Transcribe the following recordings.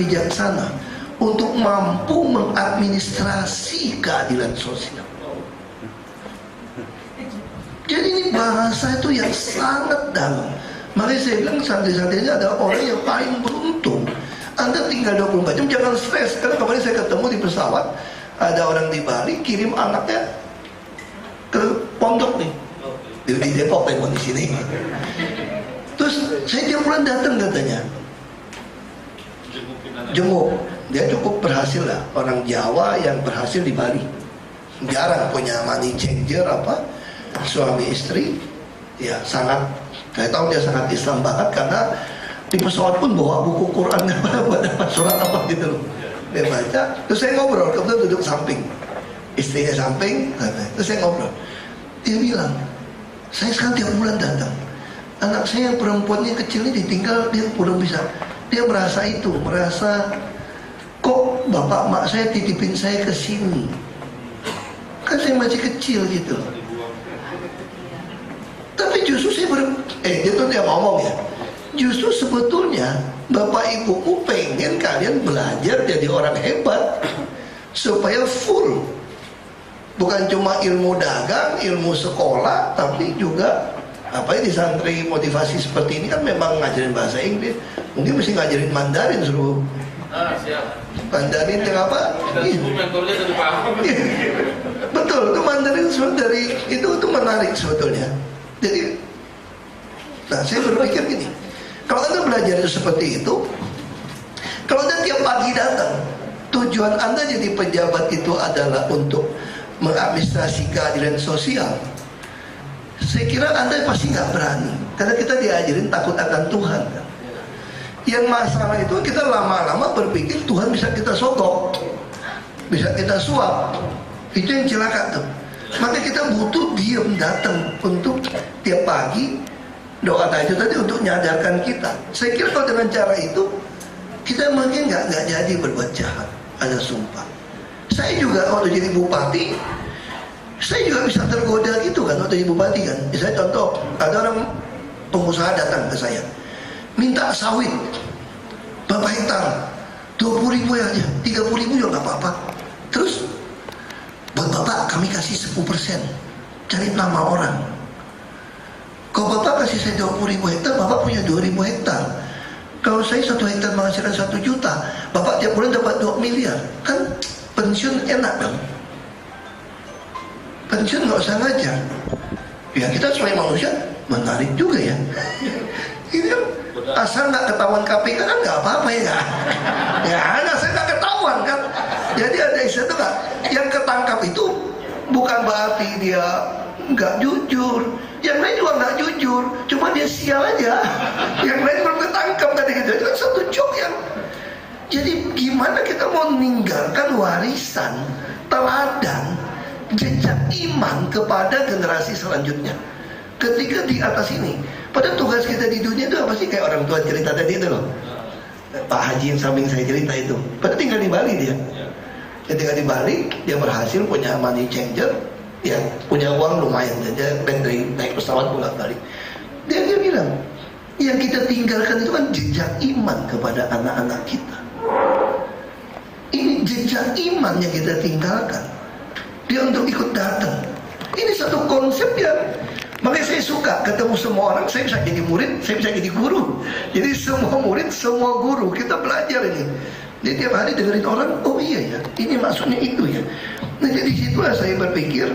bijaksana untuk mampu mengadministrasi keadilan sosial. Jadi ini bahasa itu yang sangat dalam. Makanya saya bilang santri-santri ini adalah orang yang paling beruntung. Anda tinggal 24 jam, jangan stres. Karena kemarin saya ketemu di pesawat, ada orang di Bali kirim anaknya ke pondok nih, di Depok memang di sini. Terus saya tiap bulan datang katanya, jenguk. Dia cukup berhasil lah, orang Jawa yang berhasil di Bali. Jarang punya money changer apa, suami istri. Ya sangat, saya tahu dia sangat Islam banget karena di pesawat pun bawa buku Quran buat surat apa gitu loh. Dia baca, terus saya ngobrol, kebetulan duduk samping, istrinya samping, terus saya ngobrol. Dia bilang, saya sekarang tiap bulan datang, anak saya yang perempuannya kecil ini ditinggal, dia belum bisa. Dia merasa itu, merasa kok bapak mak saya titipin saya ke sini, kan saya masih kecil gitu. Tapi justru saya dia ngomong ya, justru sebetulnya bapak ibuku pengen kalian belajar jadi orang hebat supaya full, bukan cuma ilmu dagang, ilmu sekolah, tapi juga apa ya, di santri motivasi seperti ini kan memang ngajarin bahasa Inggris, mungkin mesti ngajarin Mandarin suruh. Siap. Mandarin yang apa? Mentornya dari paham. Betul, itu Mandarin dari itu menarik sebetulnya. Jadi, nah saya berpikir gini, kalau Anda belajar seperti itu, kalau Anda tiap pagi datang, tujuan Anda jadi pejabat itu adalah untuk mengadministrasi keadilan sosial, saya kira Anda pasti nggak berani, karena kita diajarin takut akan Tuhan kan? Yang masalah itu kita lama-lama berpikir Tuhan bisa kita sogok, bisa kita suap, itu yang celaka tuh. Maka kita butuh diam datang untuk tiap pagi doa tahajud tadi untuk menyadarkan kita. Saya kira kalau dengan cara itu kita mungkin nggak jadi berbuat jahat, ada sumpah. Saya juga waktu jadi bupati, saya juga bisa tergoda gitu kan waktu jadi bupati kan. Misalnya contoh, ada orang pengusaha datang ke saya, minta sawit berapa hektar, 20.000 aja, 30.000 juga nggak apa-apa. Terus buat bapak kami kasih 10%, cari nama orang. Kalau bapak kasih saya 20.000 hektar, bapak punya 2.000 hektar. Kalau saya 1 hektar menghasilkan 1 juta, bapak tiap bulan dapat 2 miliar. Kan pensiun enak dong. Pensiun nggak usah ngajar. Ya kita sebagai manusia menarik juga ya. Ini kan asal nggak ketahuan KPK kan nggak apa-apa ya. Ya ada saya nggak ketahuan kan. Jadi ada istilah itu nggak, yang ketangkap itu bukan berarti dia nggak jujur. Yang lain juga nggak jujur, cuma dia sial aja. Yang lain belum ketangkap tadi gitu. Itu kan satu joke yang. Jadi gimana kita mau meninggalkan warisan, teladan, jejak iman kepada generasi selanjutnya ketika di atas ini. Padahal tugas kita di dunia itu apa sih, kayak orang tua cerita tadi itu loh, Pak Haji yang samping saya cerita itu, padahal tinggal di Bali dia. Dia tinggal di Bali, dia berhasil punya money changer, ya punya uang lumayan, dia dari naik pesawat bolak balik. Dia bilang, yang kita tinggalkan itu kan jejak iman kepada anak-anak kita. Ini jejak iman yang kita tinggalkan. Dia untuk ikut datang. Ini satu konsep yang, makanya saya suka ketemu semua orang. Saya bisa jadi murid, saya bisa jadi guru. Jadi semua murid, semua guru, kita belajar ini. Jadi tiap hari dengerin orang, oh iya ya, ini maksudnya itu ya. Nah jadi situlah saya berpikir.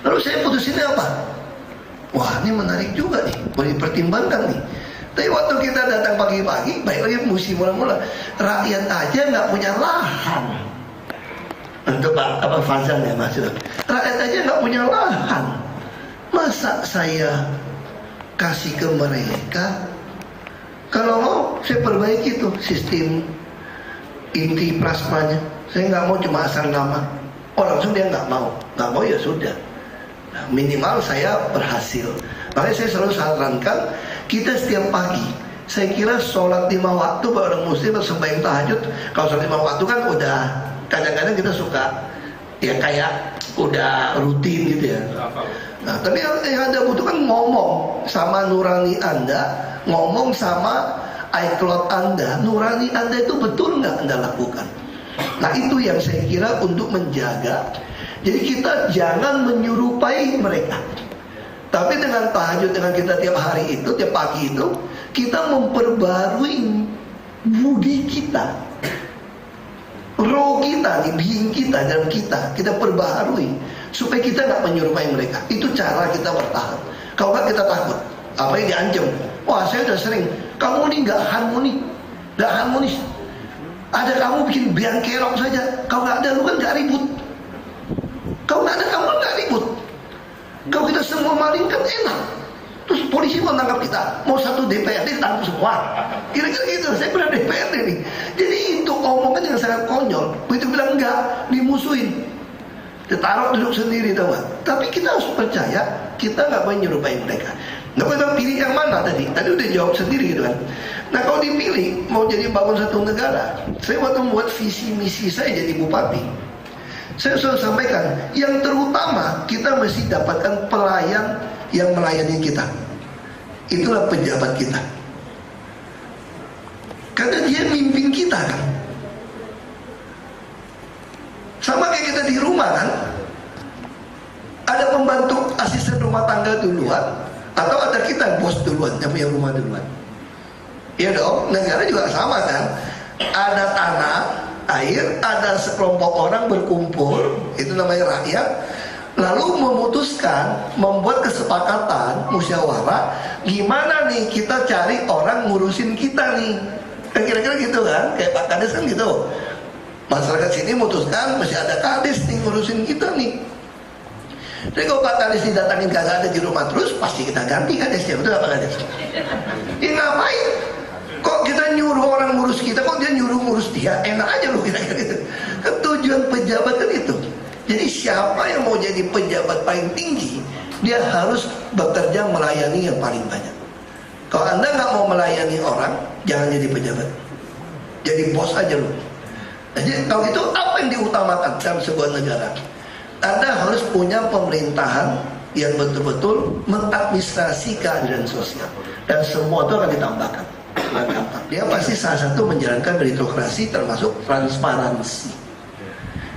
Lalu saya putusinnya apa? Wah ini menarik juga nih, boleh dipertimbangkan nih. Tapi waktu kita datang pagi-pagi, baik lagi musim mula-mula, rakyat aja nggak punya lahan. Untuk apa Fazal ya maksudnya, rakyat aja nggak punya lahan, masa saya kasih ke mereka? Kalau mau saya perbaiki tuh sistem inti plasmanya. Saya nggak mau cuma asal nama. Oh langsung dia nggak mau ya sudah. Nah, minimal saya berhasil. Makanya saya selalu sarankan kita setiap pagi, saya kira sholat 5 waktu bagi orang muslim atau sembahyang tahajud. Kalau sholat 5 waktu kan udah, kadang-kadang kita suka ya kayak udah rutin gitu ya. Nah tapi yang Anda butuhkan ngomong sama nurani Anda, ngomong sama iCloud Anda, nurani Anda itu betul nggak Anda lakukan? Nah itu yang saya kira untuk menjaga. Jadi kita jangan menyerupai mereka, tapi dengan tahajud, dengan kita tiap hari itu, tiap pagi itu, kita memperbarui budi kita, roh kita, being kita, dan kita perbaharui supaya kita nggak menyerupai mereka. Itu cara kita bertahan. Kalau nggak kita takut, apa yang diancam. Wah, saya udah sering, kamu ini nggak harmonis. Ada kamu bikin biang kerok saja. Kalau nggak ada, lu kan nggak ribut. Kalau nggak ada, kamu nggak ribut. Kalau kita semua maling kan enak. Terus polisi mau tangkap kita, mau satu DPRD tangkap semua. Kira-kira gitu. Saya pernah DPRD nih. Jadi itu omongan yang sangat konyol. Begitu bilang enggak, dimusuhin. Ditaruh duduk sendiri, tahu gak? Tapi kita harus percaya, kita nggak boleh menyerupai mereka. Nggak boleh pilih yang mana tadi. Tadi udah jawab sendiri gitu kan. Nah kalau dipilih mau jadi bangun satu negara, saya waktu membuat visi misi saya jadi bupati, saya selalu sampaikan, yang terutama kita mesti dapatkan pelayan yang melayani kita. Itulah pejabat kita. Karena dia mimpin kita kan. Sama kayak kita di rumah kan. Ada pembantu asisten rumah tangga duluan, atau ada kita bos duluan, yang punya rumah duluan. Ya dong, negara juga sama kan. Ada tanah, air, ada sekelompok orang berkumpul, itu namanya rakyat, lalu memutuskan, membuat kesepakatan, musyawarah, gimana nih kita cari orang ngurusin kita nih. Kira-kira gitu kan, kayak Pak Kades kan gitu. Masyarakat sini memutuskan masih ada Kades nih ngurusin kita nih. Jadi kalau Pak Kades didatangin kagak ada di rumah terus, pasti kita ganti Kadesnya, betul apa Kades? Ya ngapain? Kok kita nyuruh orang ngurus kita, kok dia nyuruh ngurus dia? Enak aja loh kira-kira gitu. Tujuan pejabat kan itu. Jadi siapa yang mau jadi pejabat paling tinggi, dia harus bekerja melayani yang paling banyak. Kalau Anda nggak mau melayani orang, jangan jadi pejabat. Jadi bos aja loh. Jadi kalau itu apa yang diutamakan dalam sebuah negara? Anda harus punya pemerintahan yang betul-betul mengadministrasi keadilan sosial, dan semua itu akan ditambahkan. Dia pasti salah satu menjalankan meritokrasi, termasuk transparansi.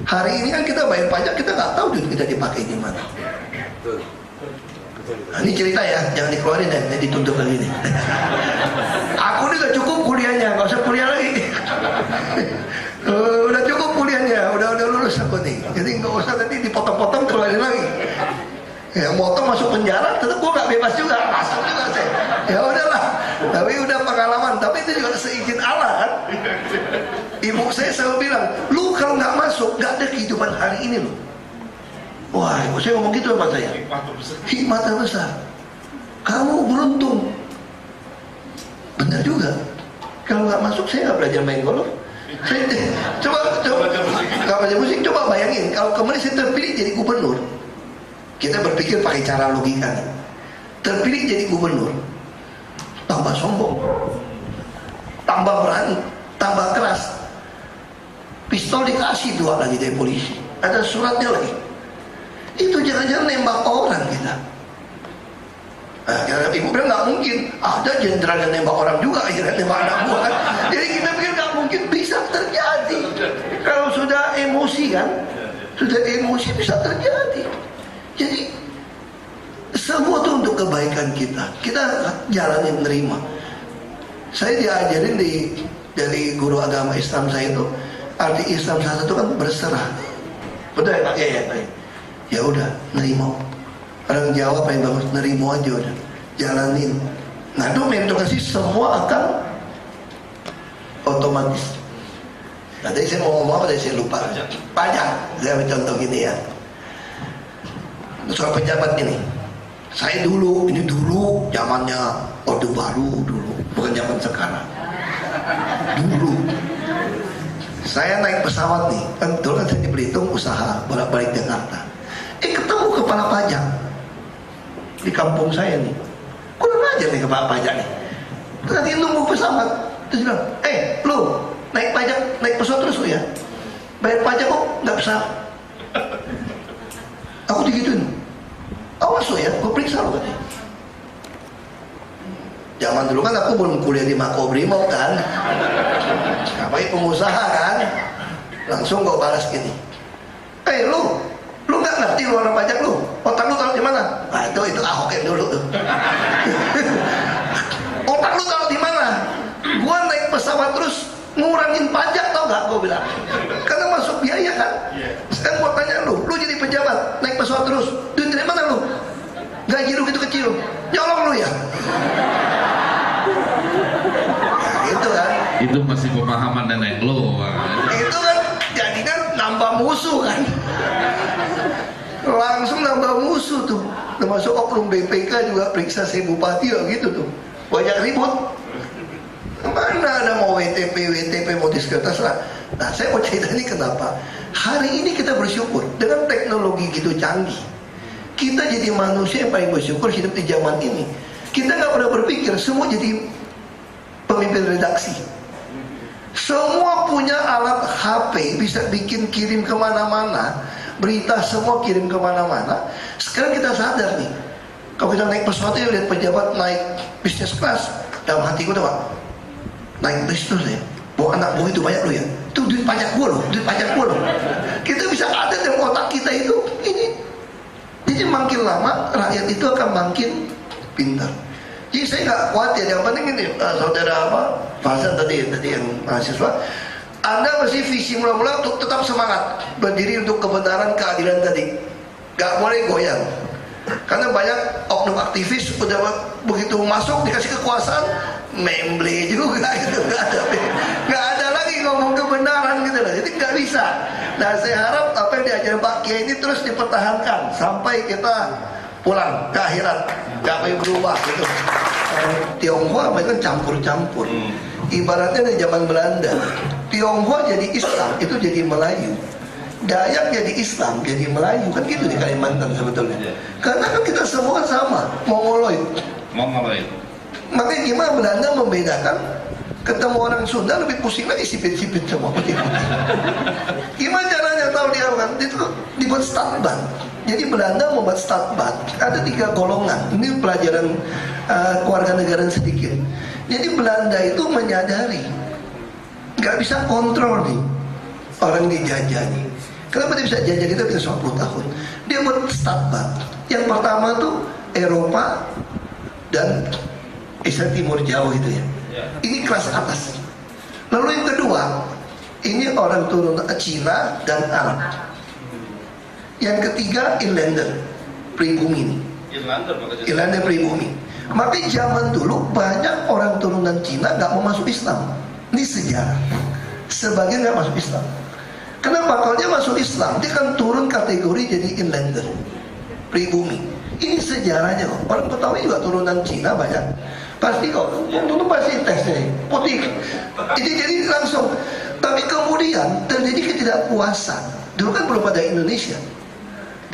Hari ini kan kita bayar pajak, kita nggak tahu duit kita dipakai di mana. Nah, ini cerita ya, jangan dikeluarin ya, ini dituntut lagi nih. Aku ini udah cukup kuliahnya, nggak usah kuliah lagi. Udah cukup kuliahnya, udah lulus aku nih. Jadi nggak usah nanti dipotong-potong keluarin lagi. Ya motong masuk penjara, tetap gua nggak bebas juga, masuk juga saya. Ya udahlah, tapi udah pengalaman. Tapi itu juga seizin Allah kan. Ibu saya selalu bilang, lu kalau nggak masuk, nggak ada kehidupan hari ini lu. Wah, ibu saya ngomong gitu sama saya. Hikmah terbesar. Kamu beruntung. Benar juga. Kalau nggak masuk, saya nggak belajar main golf. Saya, coba nggak belajar musik. Coba bayangin, kalau kemarin saya terpilih jadi gubernur. Kita berpikir pakai cara logika. Terpilih jadi gubernur, tambah sombong, tambah berani, tambah keras. Pistol dikasih 2 lagi dari polisi. Ada suratnya lagi. Itu jangan-jangan nembak orang kita. Nah, karena ibu bilang nggak mungkin. Ada jenderal yang nembak orang juga, akhirnya nembak anak buah kan. Jadi kita pikir nggak mungkin, bisa terjadi. Kalau sudah emosi kan, sudah emosi bisa terjadi. Jadi semua itu untuk kebaikan kita. Kita jalanin nerima. Saya diajarin dari guru agama Islam saya itu, arti Islam salah satu kan berserah. Betul ya Pak? Ya. Ya udah, nerima. Orang Jawa paling bagus, nerima aja udah. Jalanin. Nah itu meritokrasi semua akan otomatis. Nah tadi saya mau ngomong apa, tadi saya lupa. Pajak. Saya contoh gini ya. Soal pejabat ini, saya dulu, ini dulu zamannya Orde Baru dulu, bukan zaman sekarang. Dulu saya naik pesawat nih, kan dulu kan saya di Belitung usaha bolak-balik Jakarta. Ketemu kepala pajak di kampung saya nih, kurang ajar nih kepala pajak nih. Tadi nunggu pesawat, terus bilang, lu naik pajak, naik pesawat terus lu ya, bayar pajak kok nggak pesawat. Aku digituin. Awas lo ya, gue periksa lo katanya. Zaman dulu kan aku belum kuliah di Makobrimob kan, apalagi pengusaha kan, langsung gue balas gini, lu nggak ngerti lu orang pajak lu, otak lu taruh di mana? Nah itu Ahok yang dulu tuh. Otak lu taruh di mana? Gua naik pesawat terus ngurangin pajak, tau gak? Gue bilang, karena masuk biaya kan. Sekarang gua tanya lu jadi pejabat naik pesawat terus, duit dari mana lu? Gaji lu gitu kecil, nyolong lu ya? Nah, gitu kan. Itu masih pemahaman nenek lo. Itu kan jadinya nambah musuh kan, langsung nambah musuh tuh. Termasuk oknum BPK juga periksa si bupati ya gitu tuh, banyak ribut. Mana ada mau WTP mau diskretas lah. Nah saya mau cerita ini kenapa hari ini kita bersyukur dengan teknologi gitu canggih, kita jadi manusia yang paling bersyukur hidup di zaman ini. Kita nggak pernah berpikir semua jadi pemimpin redaksi. Semua punya alat HP, bisa bikin kirim kemana-mana, berita semua kirim kemana-mana. Sekarang kita sadar nih, kalau kita naik pesawat ya lihat pejabat naik business class, dalam hati gue udah naik bisnis ya, bawa anak gue itu banyak lo ya, itu duit pajak gue loh, Kita bisa ada dalam otak kita itu ini. Jadi makin lama rakyat itu akan makin pintar. Jadi saya nggak khawatir, yang penting ini saudara Fasan tadi yang mahasiswa, Anda mesti visi mula-mula untuk tetap semangat berdiri untuk kebenaran, keadilan tadi, nggak boleh goyang. Karena banyak oknum aktivis udah begitu masuk dikasih kekuasaan, memble juga gitu, nggak ada lagi ngomong kebenaran gitu lah, jadi nggak bisa. Nah saya harap apa yang diajarin Pak Kiai ini terus dipertahankan sampai kita pulang ke akhirat, nggak boleh berubah gitu. Tionghoa mereka campur-campur, ibaratnya dari zaman Belanda, Tionghoa jadi Islam itu jadi Melayu, Dayak jadi Islam jadi Melayu, kan gitu di Kalimantan sebetulnya. Karena kan kita semua sama, Mongoloid. Makanya gimana Belanda membedakan, ketemu orang Sunda lebih pusing lagi sipit-sipit semua putih-putih. Gimana caranya tahu dia kan? Itu dibuat Stadbank. Jadi Belanda membuat Stadbank, ada 3 golongan. Ini pelajaran keluarga negara sedikit. Jadi Belanda itu menyadari nggak bisa kontrol nih orang dijajah nih. Kenapa dia bisa jajah kita bisa 10 tahun? Dia buat Stadbank. Yang pertama tuh Eropa dan Asia Timur jauh itu ya. Ini kelas atas. Lalu yang kedua, ini orang turunan Cina dan Arab. Yang ketiga inlander, pribumi. Inlander pribumi. Maka zaman dulu banyak orang turunan Cina nggak mau masuk Islam. Ini sejarah. Sebagian nggak masuk Islam. Kenapa? Kalau dia masuk Islam, dia kan turun kategori jadi inlander, pribumi. Ini sejarahnya kok. Orang Betawi juga turunan Cina banyak. Pasti kok, itu pasti tesnya putih. Jadi langsung. Tapi kemudian terjadi ketidakpuasan. Dulu kan belum ada Indonesia.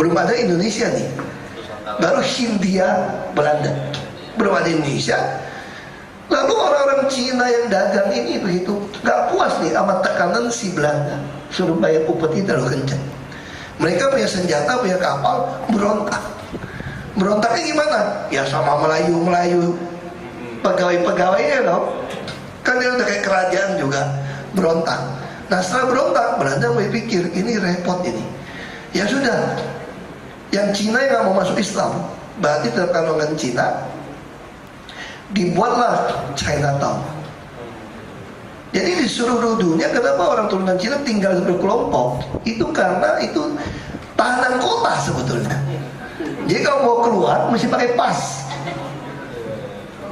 Belum ada Indonesia nih. Baru Hindia Belanda. Belum ada Indonesia. Lalu orang-orang Cina yang dagang ini begitu gak puas nih sama tekanan si Belanda, suruh bayar upeti terlalu kencang. Mereka punya senjata, punya kapal, berontak. Berontaknya gimana? Ya sama Melayu pegawai-pegawainya loh. Kan dia udah kayak kerajaan juga berontak. Nah setelah berontak, Belanda berpikir ini repot ini. Ya sudah, yang Cina yang gak mau masuk Islam, berarti terkandungan Cina, dibuatlah Chinatown. Jadi di seluruh dunia kenapa orang turunan Cina tinggal berkelompok? Itu karena itu tahanan kota sebetulnya. Jadi kalau mau keluar mesti pakai pas,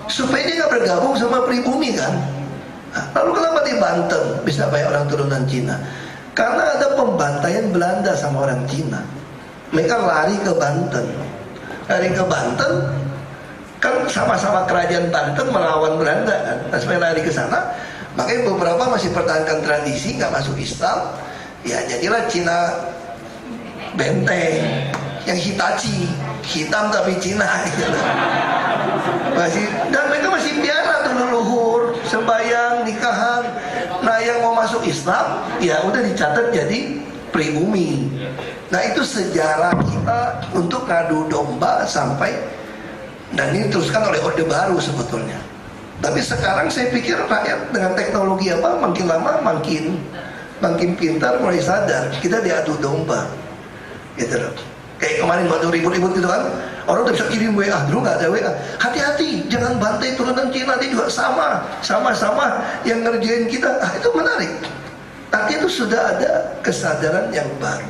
supaya dia nggak bergabung sama pribumi kan. Lalu kenapa di Banten bisa banyak orang turunan Cina? Karena ada pembantaian Belanda sama orang Cina. Mereka lari ke Banten. Kan sama-sama kerajaan Banten melawan Belanda kan. Nah, supaya lari ke sana, makanya beberapa masih pertahankan tradisi, nggak masuk Islam. Ya jadilah Cina benteng, yang Hitachi, hitam tapi Cina gitu. Dan mereka masih biara tuh leluhur, sembahyang, nikahan. Nah yang mau masuk Islam, ya udah dicatat jadi pribumi. Nah itu sejarah kita untuk ngadu domba sampai, dan ini diteruskan oleh Orde Baru sebetulnya. Tapi sekarang saya pikir rakyat dengan teknologi apa makin lama makin pintar, mulai sadar kita diadu domba, gitu loh. Kayak kemarin waktu ribut-ribut gitu kan, orang udah bisa kirim WA, dulu nggak ada WA. Hati-hati, jangan bantai turunan Cina, nanti juga sama yang ngerjain kita. Itu menarik. Artinya itu sudah ada kesadaran yang baru.